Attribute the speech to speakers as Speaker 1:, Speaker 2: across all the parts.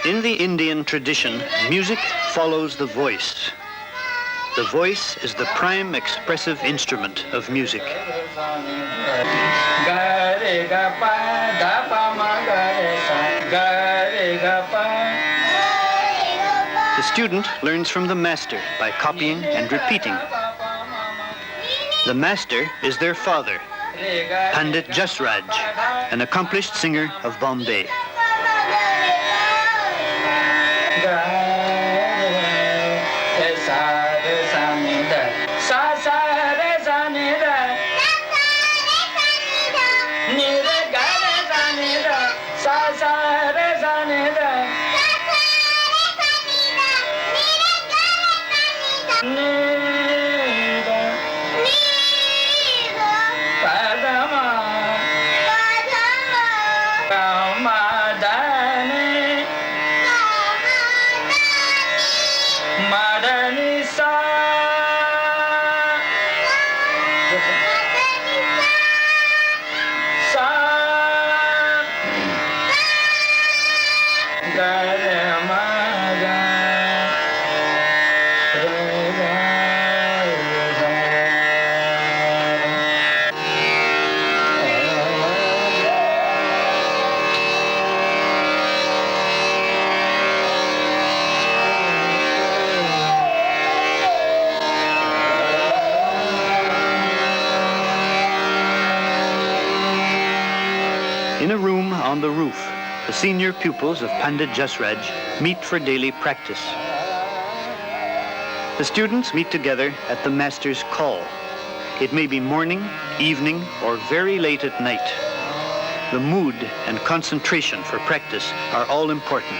Speaker 1: In the Indian tradition, music follows the voice. The voice is the prime expressive instrument of music. The student learns from the master by copying and repeating. The master is their father, Pandit Jasraj, an accomplished singer of Bombay. In a room on the roof, the senior pupils of Pandit Jasraj meet for daily practice. The students meet together at the master's call. It may be morning, evening, or very late at night. The mood and concentration for practice are all important.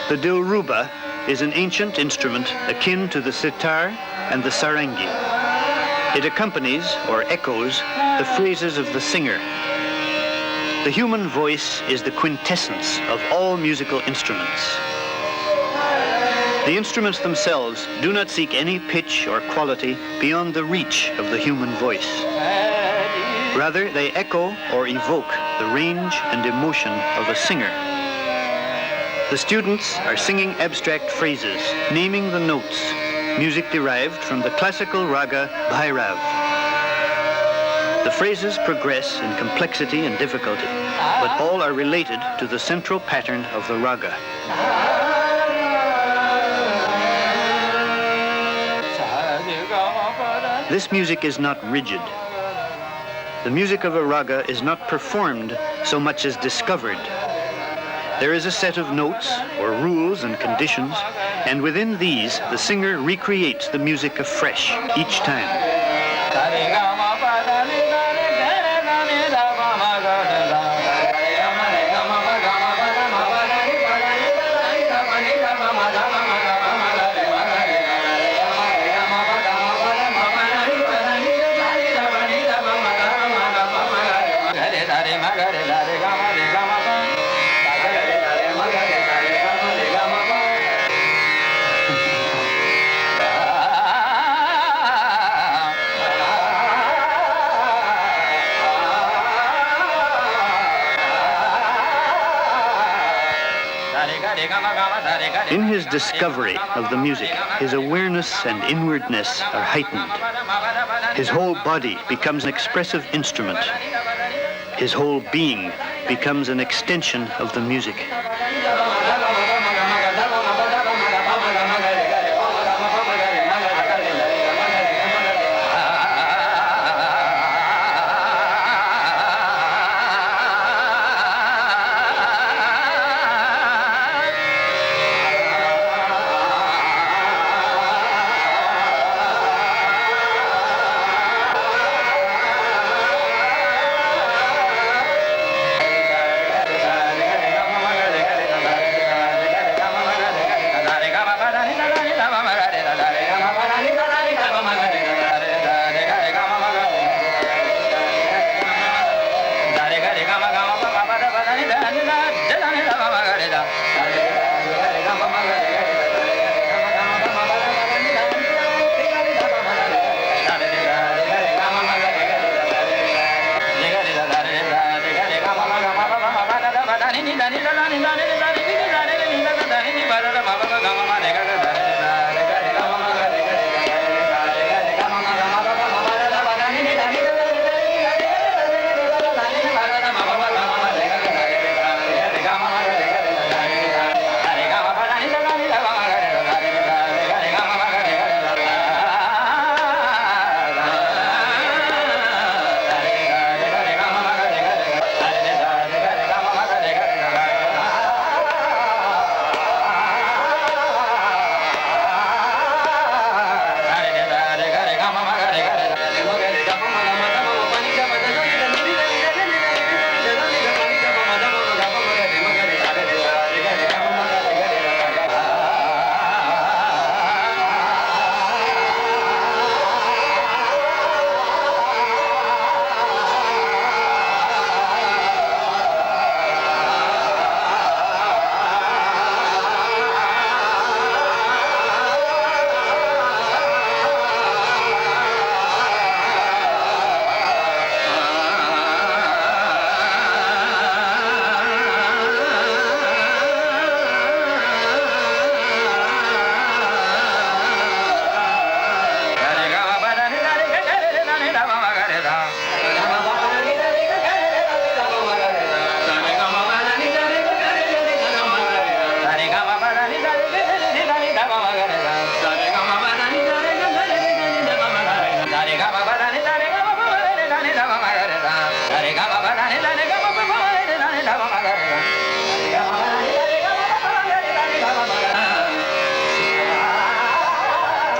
Speaker 1: The dilruba is an ancient instrument akin to the sitar and the sarangi. It accompanies, or echoes, the phrases of the singer. The human voice is the quintessence of all musical instruments. The instruments themselves do not seek any pitch or quality beyond the reach of the human voice. Rather, they echo or evoke the range and emotion of a singer. The students are singing abstract phrases, naming the notes, music derived from the classical raga Bhairav. The phrases progress in complexity and difficulty, but all are related to the central pattern of the raga. This music is not rigid. The music of a raga is not performed so much as discovered. There is a set of notes, or rules and conditions, and within these, the singer recreates the music afresh each time. In his discovery of the music, his awareness and inwardness are heightened. His whole body becomes an expressive instrument. His whole being becomes an extension of the music.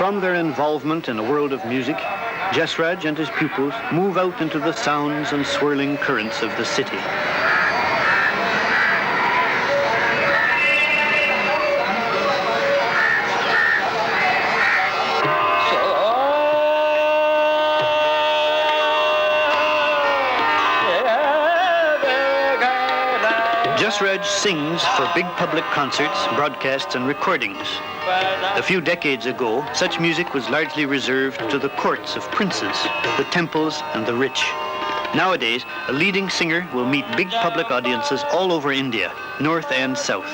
Speaker 1: From their involvement in a world of music, Jasraj and his pupils move out into the sounds and swirling currents of the city. Jasraj sings for big public concerts, broadcasts, and recordings. A few decades ago, such music was largely reserved to the courts of princes, the temples, and the rich. Nowadays, a leading singer will meet big public audiences all over India, north and south.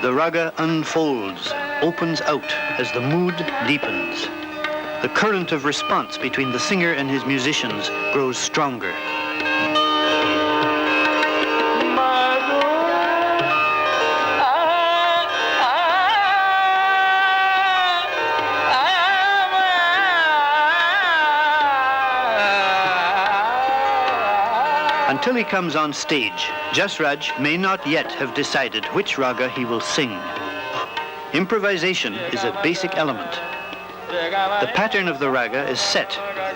Speaker 1: The raga unfolds, opens out as the mood deepens. The current of response between the singer and his musicians grows stronger. Until he comes on stage, Jasraj may not yet have decided which raga he will sing. Improvisation is a basic element. The pattern of the raga is set.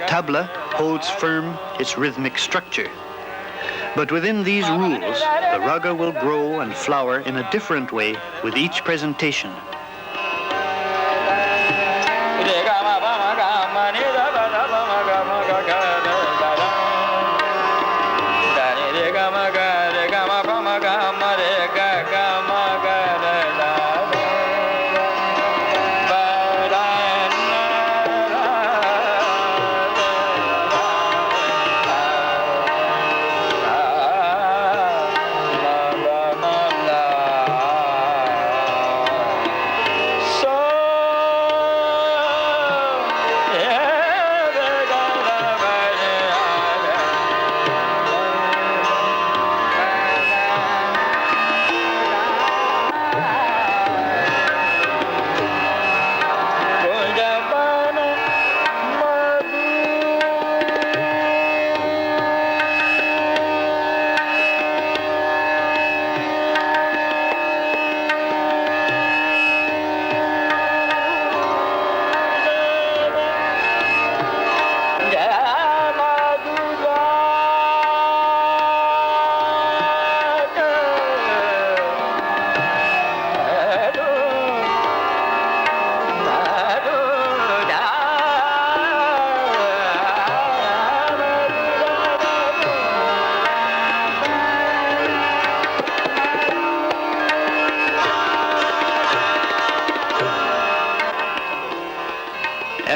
Speaker 1: Tabla holds firm its rhythmic structure. But within these rules, the raga will grow and flower in a different way with each presentation.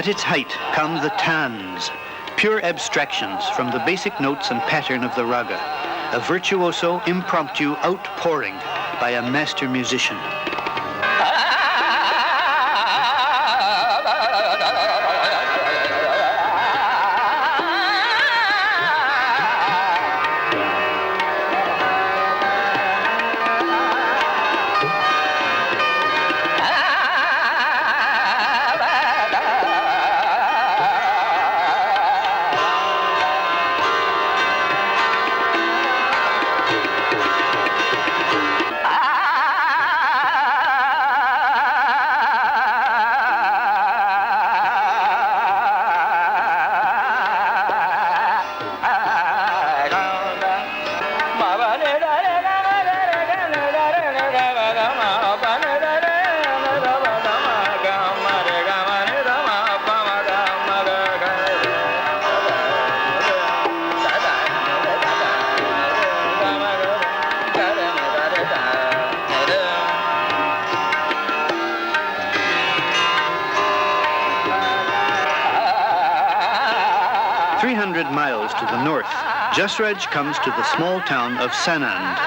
Speaker 1: At its height come the tans, pure abstractions from the basic notes and pattern of the raga, a virtuoso, impromptu outpouring by a master musician. 200 miles to the north, Jasraj comes to the small town of Sanand.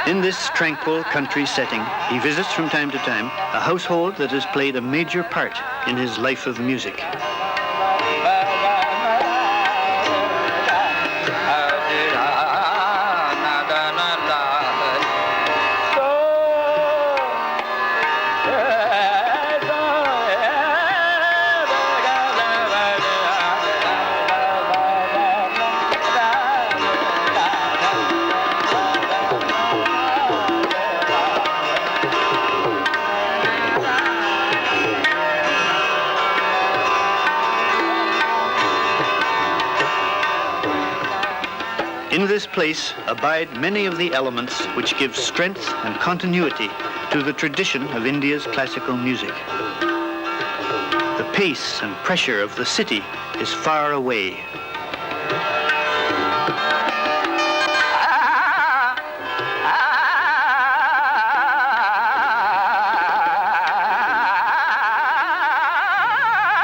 Speaker 1: In this tranquil country setting, he visits from time to time a household that has played a major part in his life of music. In this place abide many of the elements which give strength and continuity to the tradition of India's classical music. The pace and pressure of the city is far away.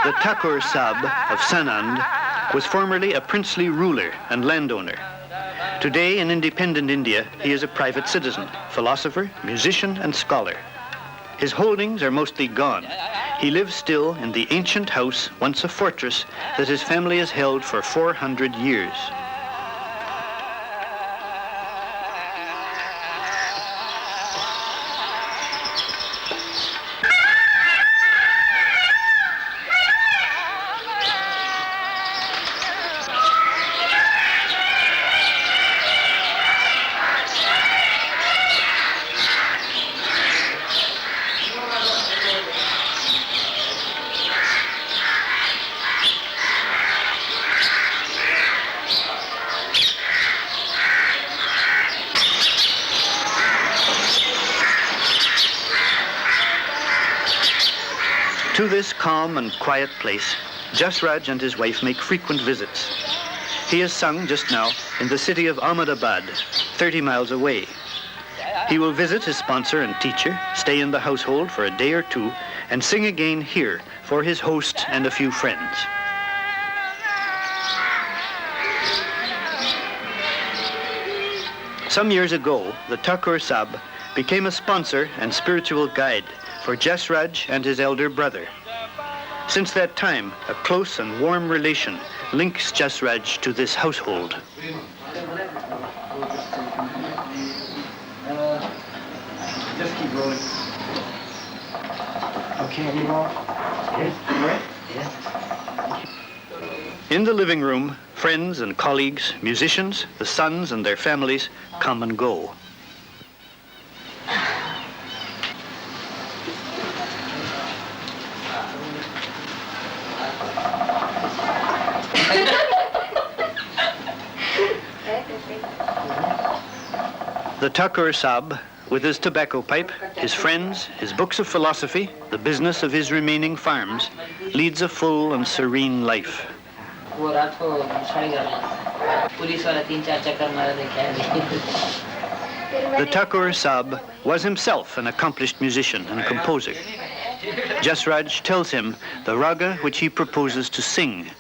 Speaker 1: The Thakur Sahib of Sanand was formerly a princely ruler and landowner. Today, in independent India, he is a private citizen, philosopher, musician, and scholar. His holdings are mostly gone. He lives still in the ancient house, once a fortress, that his family has held for 400 years. To this calm and quiet place, Jasraj and his wife make frequent visits. He has sung just now in the city of Ahmedabad, 30 miles away. He will visit his sponsor and teacher, stay in the household for a day or two, and sing again here for his host and a few friends. Some years ago, the Thakur Sahib became a sponsor and spiritual guide for Jasraj and his elder brother. Since that time, a close and warm relation links Jasraj to this household.
Speaker 2: Just keep rolling. Okay, anymore? Yes.
Speaker 1: In the living room, friends and colleagues, musicians, the sons and their families come and go. The Thakur Sahib, with his tobacco pipe, his friends, his books of philosophy, the business of his remaining farms, leads a full and serene life. The Thakur Sahib was himself an accomplished musician and composer. Jasraj tells him the raga which he proposes to sing,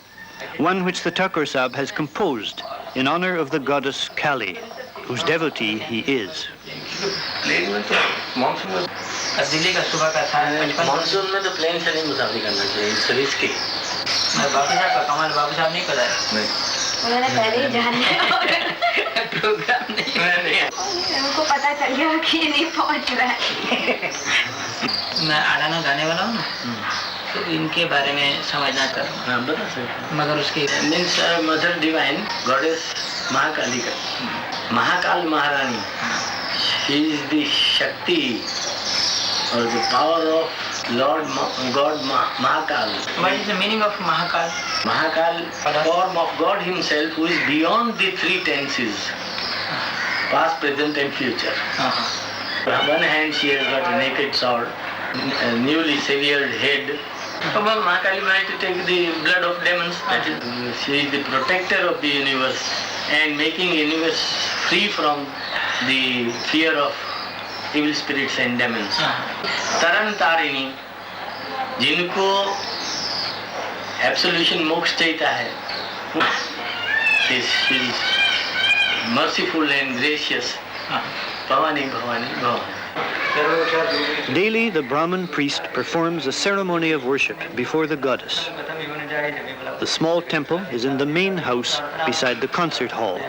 Speaker 1: one which the Thakur Sahib has composed in honor of the goddess Kali, whose devotee he is.
Speaker 3: Monsoon में तो plane से नहीं मुसाफरी करना चाहिए, it's risky.
Speaker 4: मैं बाबू साहब का कमाल बाबू साहब नहीं पता है।
Speaker 3: नहीं।
Speaker 5: उन्होंने पहले ही जान लिया और
Speaker 4: प्रोग्राम नहीं।
Speaker 5: उनको पता चल गया कि ये नहीं पहुंच रहा है।
Speaker 4: मैं आड़ाना गाने वाला हूँ ना, तो इनके बारे में समझना चाहता हूँ।
Speaker 3: हाँ बता सकते।
Speaker 4: मगर उसके
Speaker 3: means mother divine goddess Mahakali का महाकाल महारानी, शी इज द शक्ति or the power of Lord God Mahakal.
Speaker 4: What is the meaning of Mahakal?
Speaker 3: Mahakal, form of God himself, who is beyond the three tenses, past, present and future. On one hand she has got a naked sword, a newly severed head. Mahakali wanted to take the blood of demons. That is, she is the protector of the universe and making universe free from the fear of evil spirits and demons. Taran Tarini, जिनको absolution मोक्ष चाहता है, She's merciful and gracious. Bhavani, Bhavani, Bhavani.
Speaker 1: Daily, the Brahmin priest performs a ceremony of worship before the goddess. The small temple is in the main house beside the concert hall.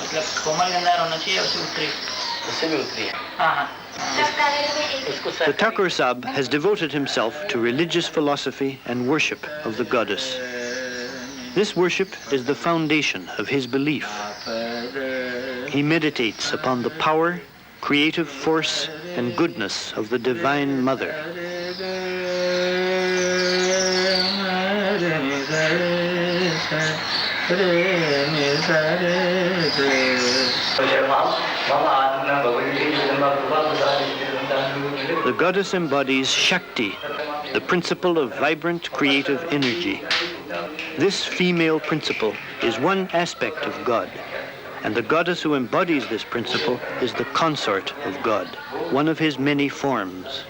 Speaker 4: मतलब कोमल गंधार होना चाहिए उससे उत्तरी
Speaker 3: उससे भी उतरी है
Speaker 4: हाँ हाँ
Speaker 1: The Thakur Sahib has devoted himself to religious philosophy and worship of the goddess. This worship is the foundation of his belief. He meditates upon the power, creative force, and goodness of the Divine Mother. The goddess embodies Shakti, the principle of vibrant creative energy. This female principle is one aspect of God, and the goddess who embodies this principle is the consort of God, one of his many forms.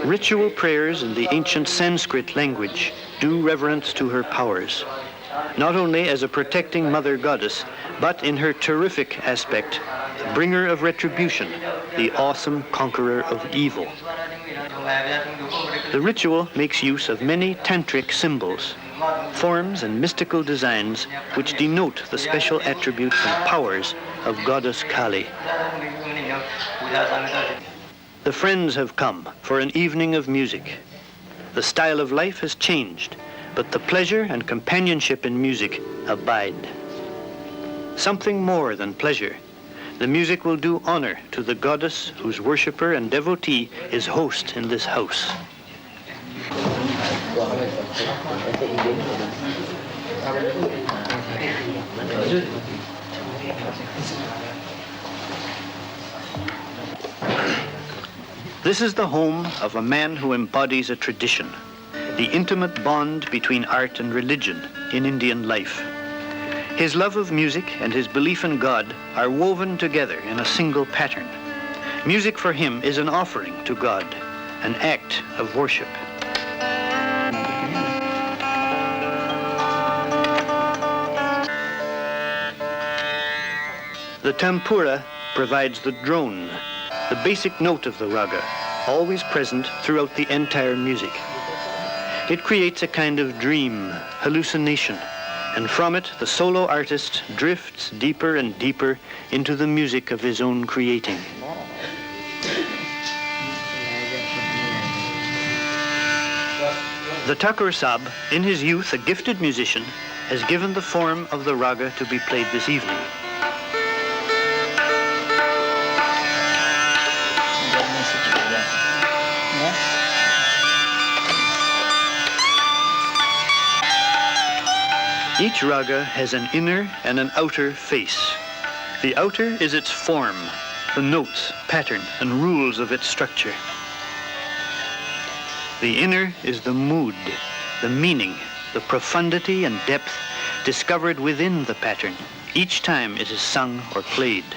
Speaker 1: Ritual prayers in the ancient Sanskrit language do reverence to her powers, not only as a protecting mother goddess, but in her terrific aspect, bringer of retribution, the awesome conqueror of evil. The ritual makes use of many tantric symbols, forms and mystical designs which denote the special attributes and powers of goddess Kali. The friends have come for an evening of music. The style of life has changed, but the pleasure and companionship in music abide. Something more than pleasure. The music will do honor to the goddess whose worshipper and devotee is host in this house. This is the home of a man who embodies a tradition, the intimate bond between art and religion in Indian life. His love of music and his belief in God are woven together in a single pattern. Music for him is an offering to God, an act of worship. The tampura provides the drone, the basic note of the raga, always present throughout the entire music. It creates a kind of dream, hallucination, and from it the solo artist drifts deeper and deeper into the music of his own creating. The Thakur Sahib, in his youth a gifted musician, has given the form of the raga to be played this evening. Each raga has an inner and an outer face. The outer is its form, the notes, pattern, and rules of its structure. The inner is the mood, the meaning, the profundity and depth discovered within the pattern each time it is sung or played.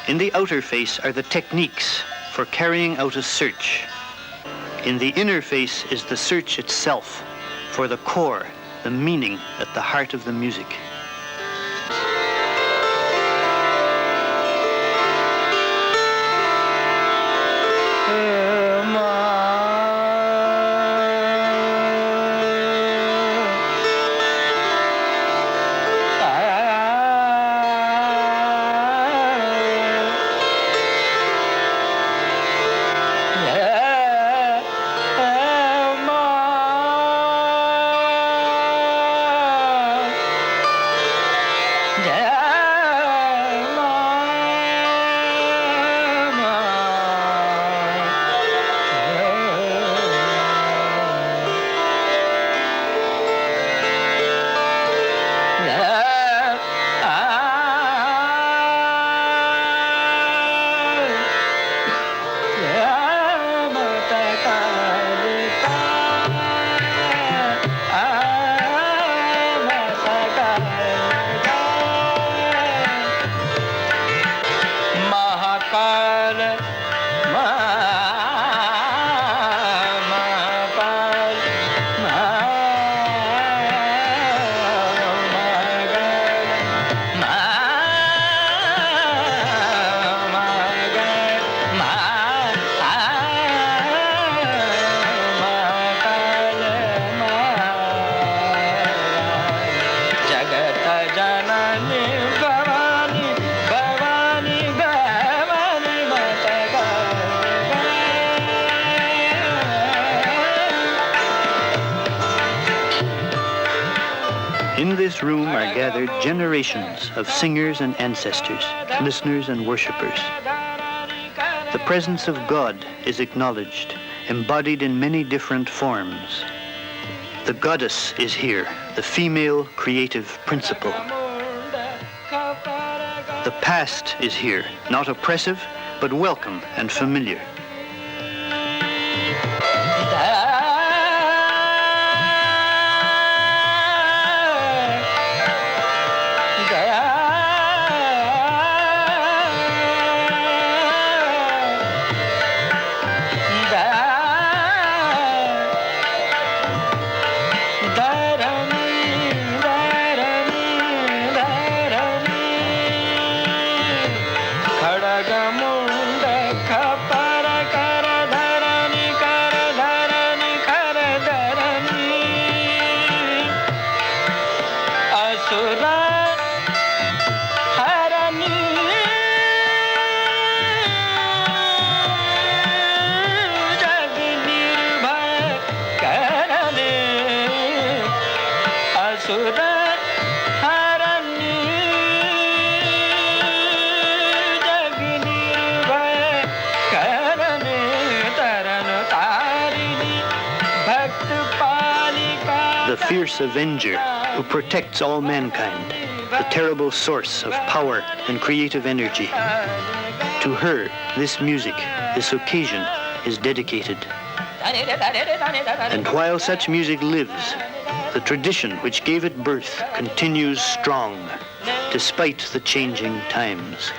Speaker 1: In the outer face are the techniques for carrying out a search. In the inner face is the search itself for the core, the meaning at the heart of the music. this room are gathered generations of singers and ancestors, listeners and worshippers. The presence of God is acknowledged, embodied in many different forms. The goddess is here, the female creative principle. The past is here, not oppressive, but welcome and familiar. The fierce avenger who protects all mankind, the terrible source of power and creative energy. To her, this music, this occasion, is dedicated. And while such music lives, the tradition which gave it birth continues strong, despite the changing times.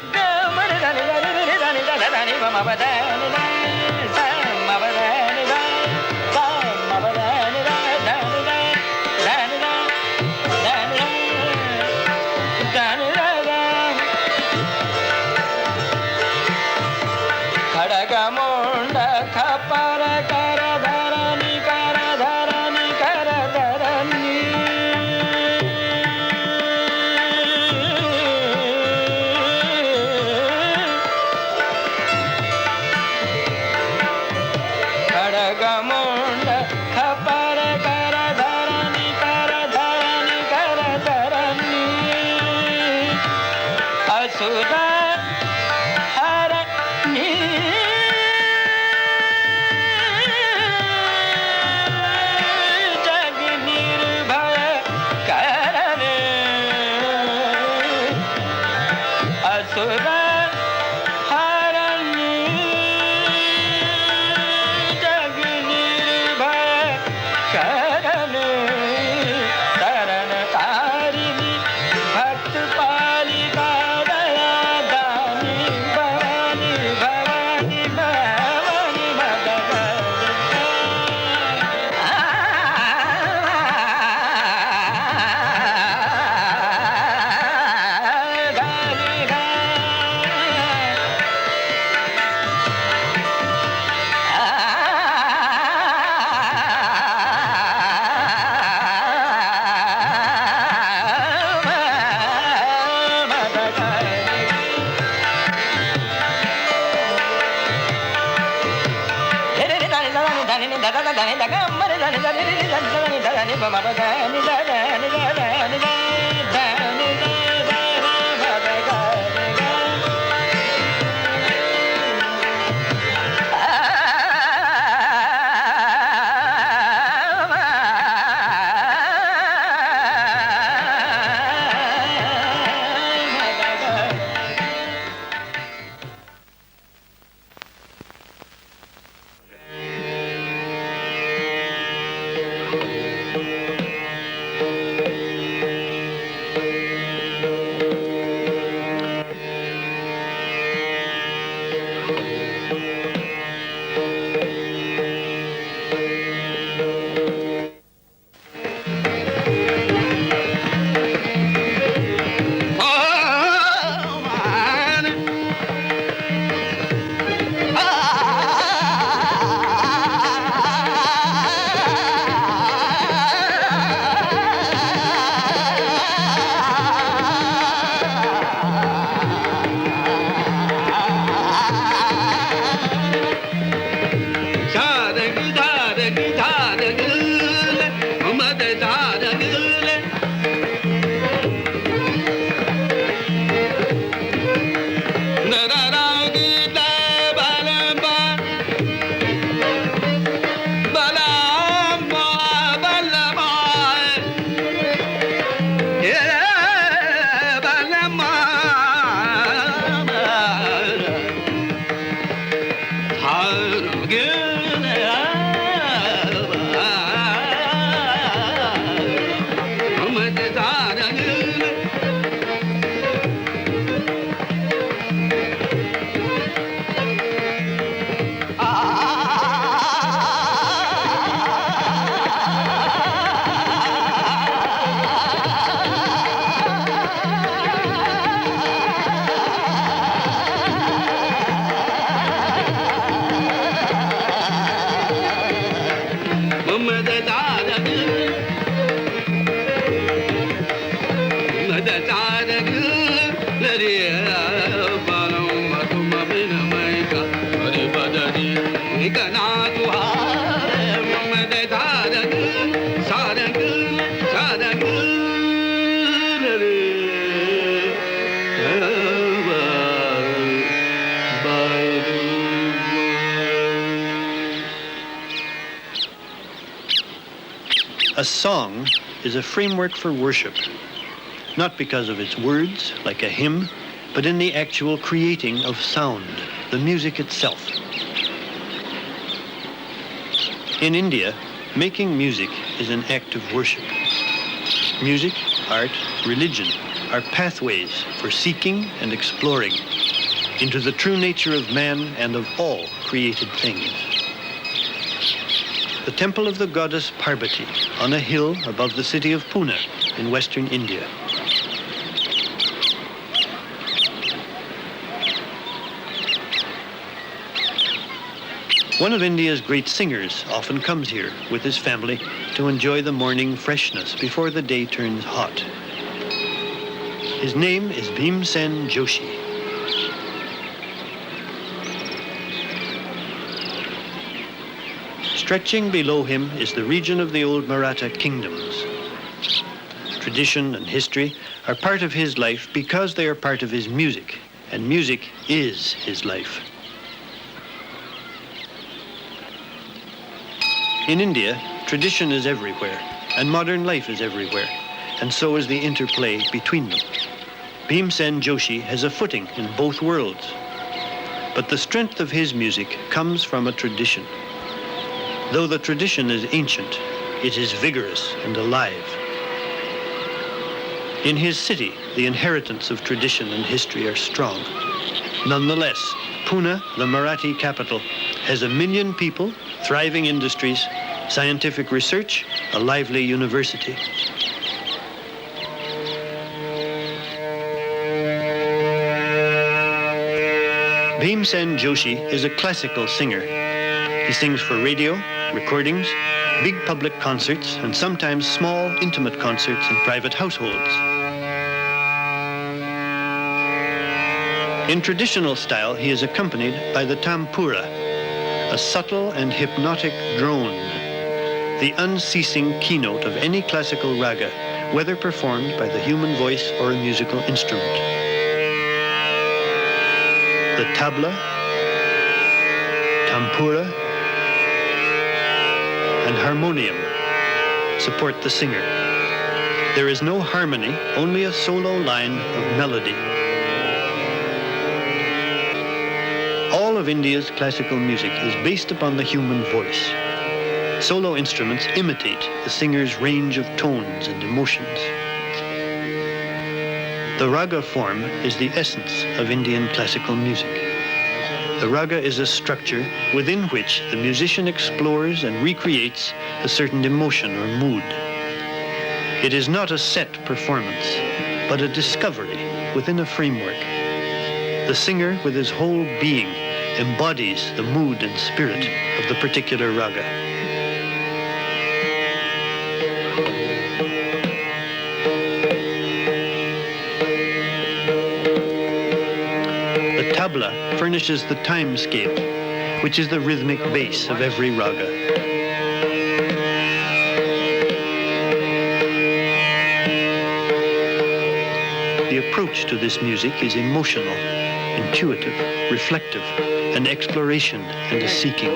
Speaker 1: A song is a framework for worship, not because of its words, like a hymn, but in the actual creating of sound, the music itself. In India, making music is an act of worship. Music, art, religion are pathways for seeking and exploring into the true nature of man and of all created things. The temple of the goddess Parvati on a hill above the city of Pune in western India. One of India's great singers often comes here with his family to enjoy the morning freshness before the day turns hot. His name is Bhimsen Joshi. Stretching below him is the region of the old Maratha kingdoms. Tradition and history are part of his life because they are part of his music, and music is his life. In India, tradition is everywhere, and modern life is everywhere, and so is the interplay between them. Bhimsen Joshi has a footing in both worlds, but the strength of his music comes from a tradition. Though the tradition is ancient, it is vigorous and alive. In his city, the inheritance of tradition and history are strong. Nonetheless, Pune, the Marathi capital, has 1 million people, thriving industries, scientific research, a lively university. Bhimsen Joshi is a classical singer. He sings for radio, recordings, big public concerts, and sometimes small, intimate concerts in private households. In traditional style, he is accompanied by the tampura, a subtle and hypnotic drone, the unceasing keynote of any classical raga, whether performed by the human voice or a musical instrument. The tabla, tampura, and harmonium support the singer. There is no harmony, only a solo line of melody. All of India's classical music is based upon the human voice. Solo instruments imitate the singer's range of tones and emotions. The raga form is the essence of Indian classical music. The raga is a structure within which the musician explores and recreates a certain emotion or mood. It is not a set performance, but a discovery within a framework. The singer, with his whole being, embodies the mood and spirit of the particular raga. The tabla furnishes the time scale, which is the rhythmic base of every raga. The approach to this music is emotional, intuitive, reflective, an exploration and a seeking.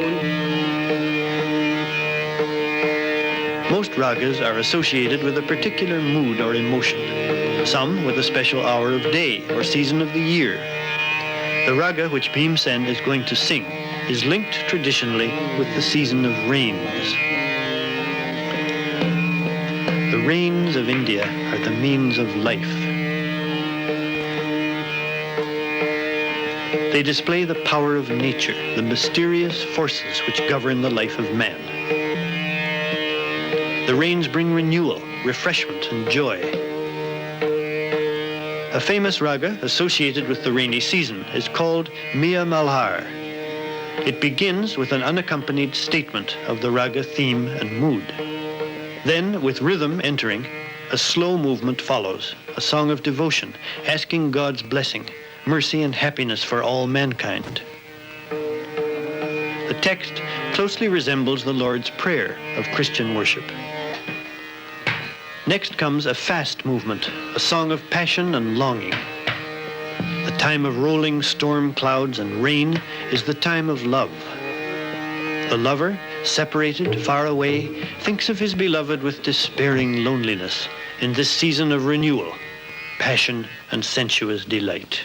Speaker 1: Most ragas are associated with a particular mood or emotion, some with a special hour of day or season of the year. The raga which Bhimsen is going to sing is linked traditionally with the season of rains. The rains of India are the means of life. They display the power of nature, the mysterious forces which govern the life of man. The rains bring renewal, refreshment, and joy. A famous raga associated with the rainy season is called Mia Malhar. It begins with an unaccompanied statement of the raga theme and mood. Then, with rhythm entering, a slow movement follows, a song of devotion, asking God's blessing, mercy and happiness for all mankind. The text closely resembles the Lord's Prayer of Christian worship. Next comes a fast movement, a song of passion and longing. The time of rolling storm clouds and rain is the time of love. The lover separated, far away, thinks of his beloved with despairing loneliness in this season of renewal, passion, and sensuous delight.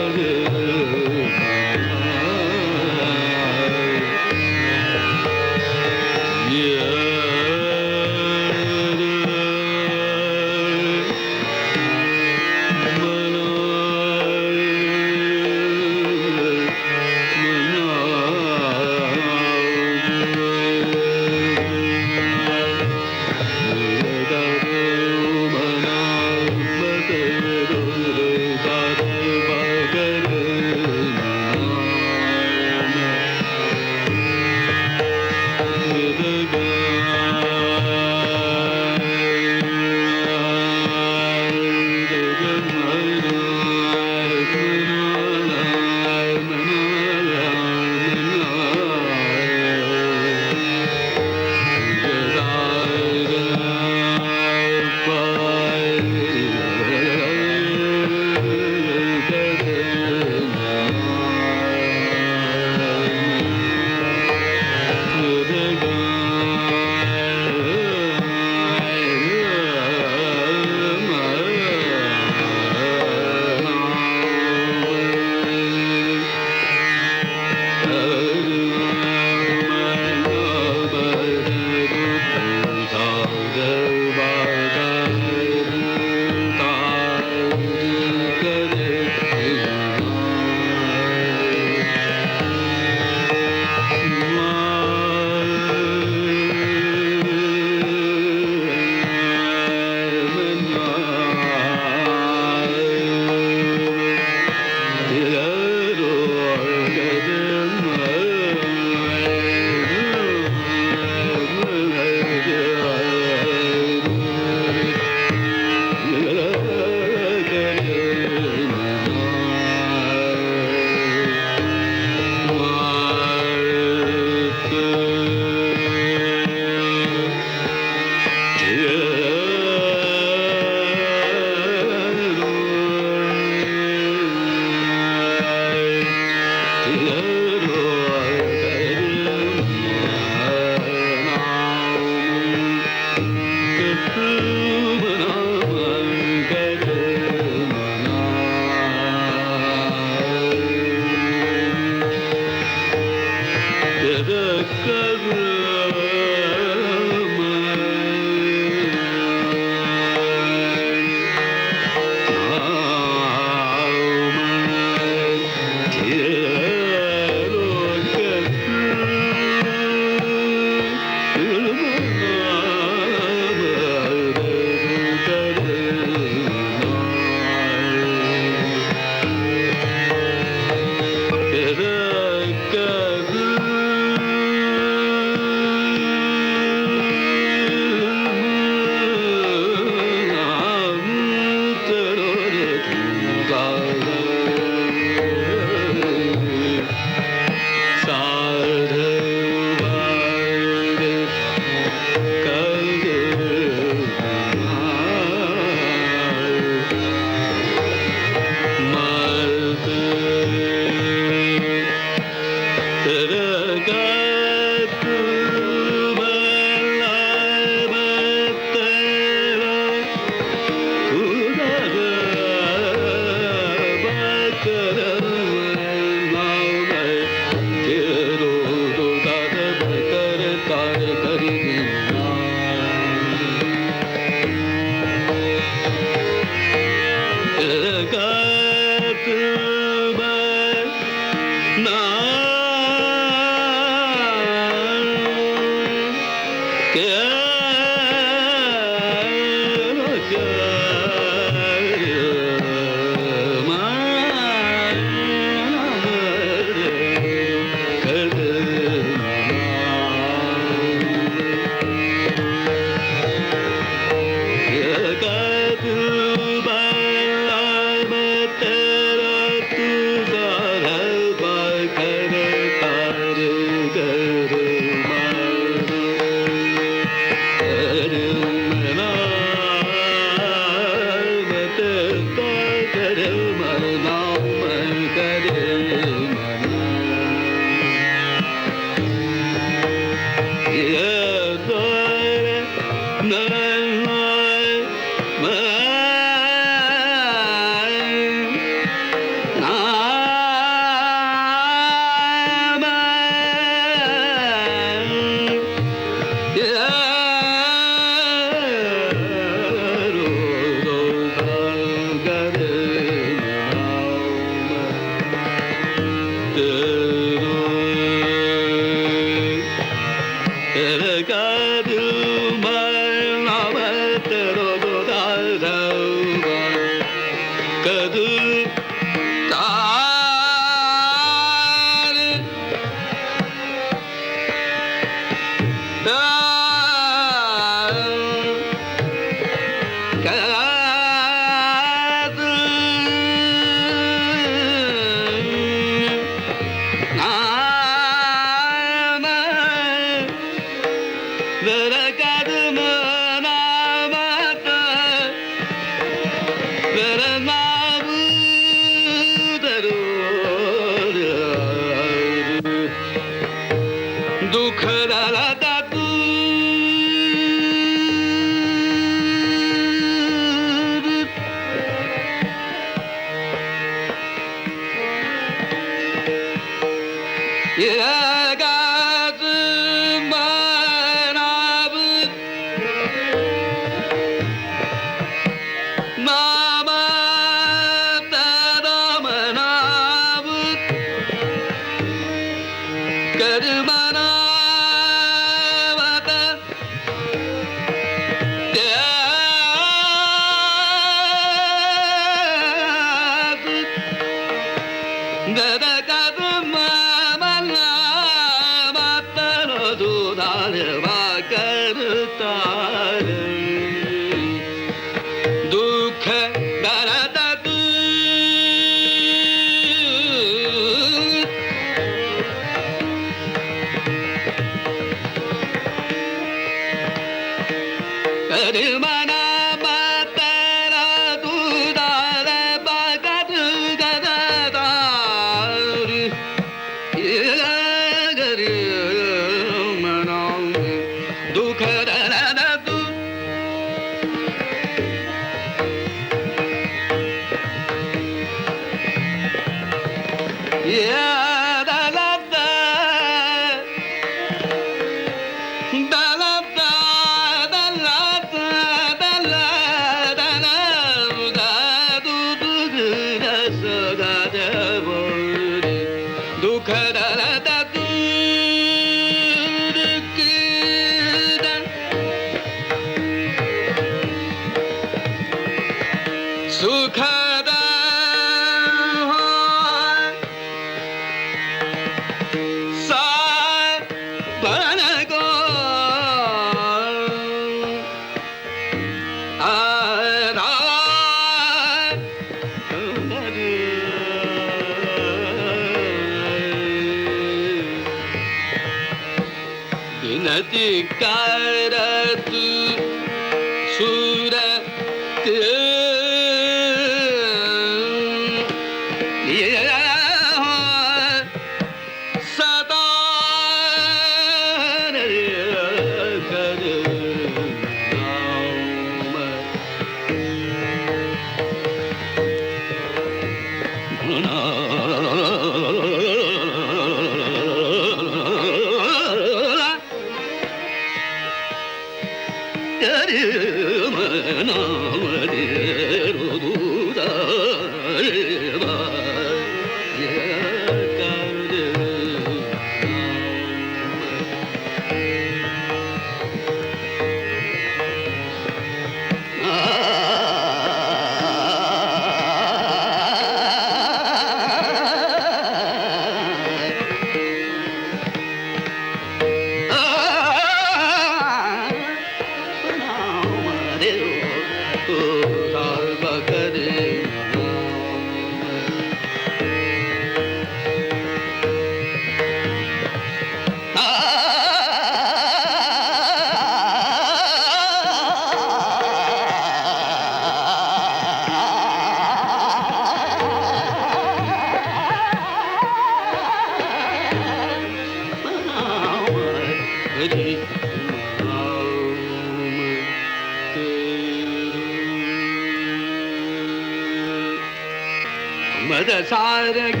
Speaker 6: मद सारग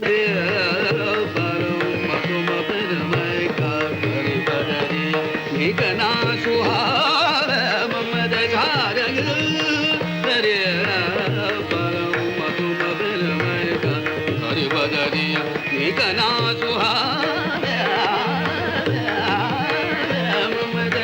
Speaker 6: रे परम तुम पर मैं का कर बदरी निकना सुहाव मद सारग रे परम तुम पर मैं का कर बदरी निकना सुहाव मद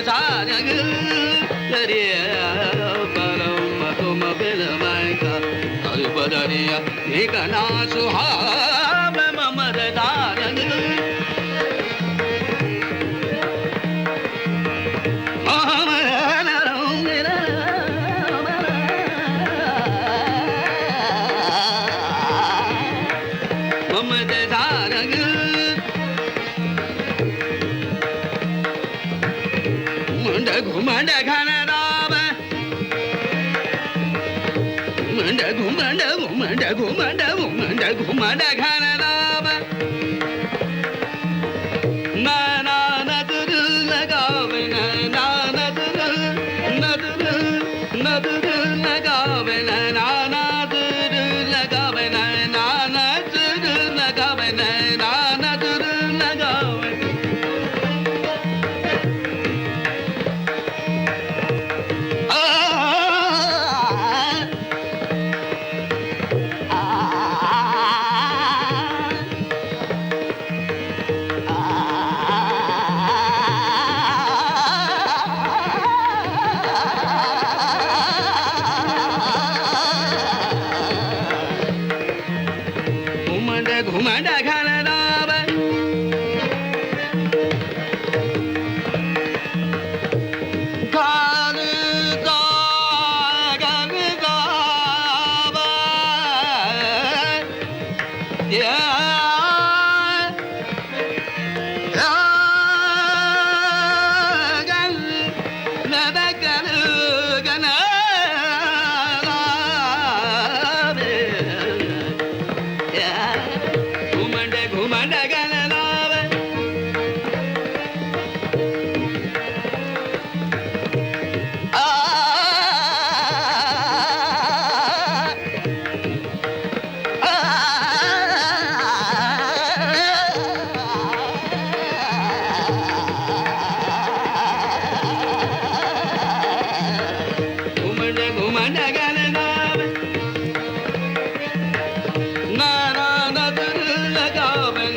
Speaker 6: सारग निकना सुहाव ममद दारग ममद दारग मुंड घुमंड घन राम मुंड घुमंड घुमंड घुमंड घुमंड घुमंड घन राम नाना नदर लगावे नाना नदर नदर नदर लगावे नाना नदर लगावे नाना नदर लगावे नाना नदर लगावे घुमंड घन राम घन गन गाव गन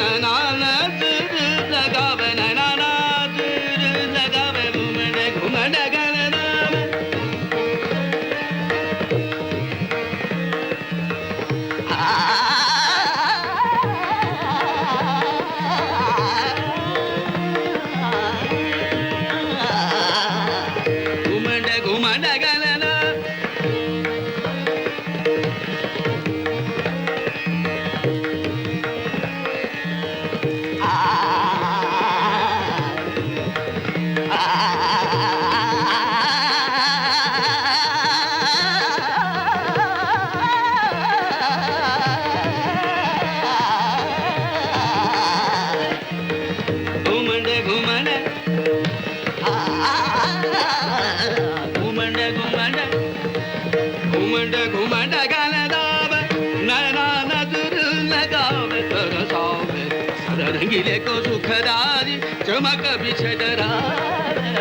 Speaker 6: नद गन गन रंगीले को सुखदारी चमक बिछडरा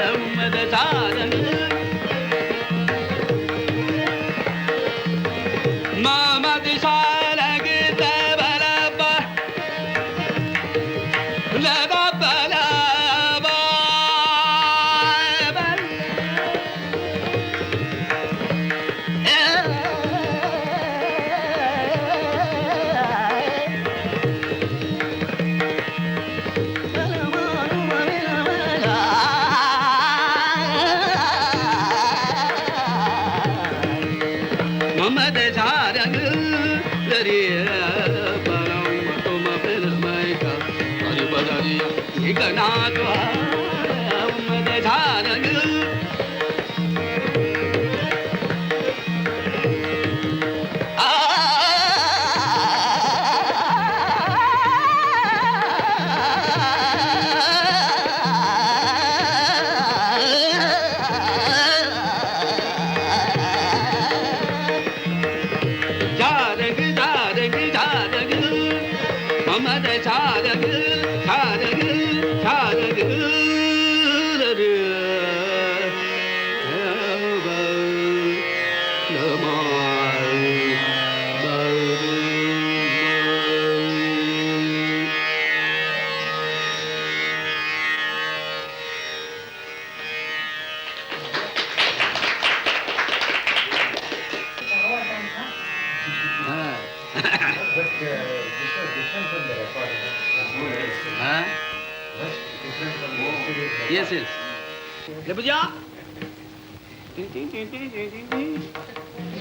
Speaker 6: उम्मद सारंग मामा दिसारंग तबरबा लबा मायका अरे बदारिया हे गणात मध्ये झालं Yes, yes. Lepas ya. Tin tin tin tin tin tin tin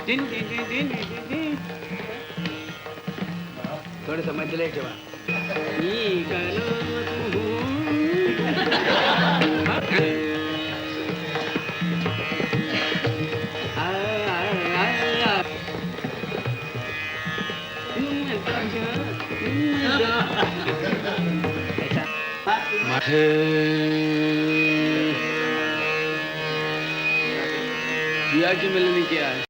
Speaker 6: tin tin tin tin tin tin. थोड़े समझ ले के बाद. ये करो तू. दिया की मिलनी क्या है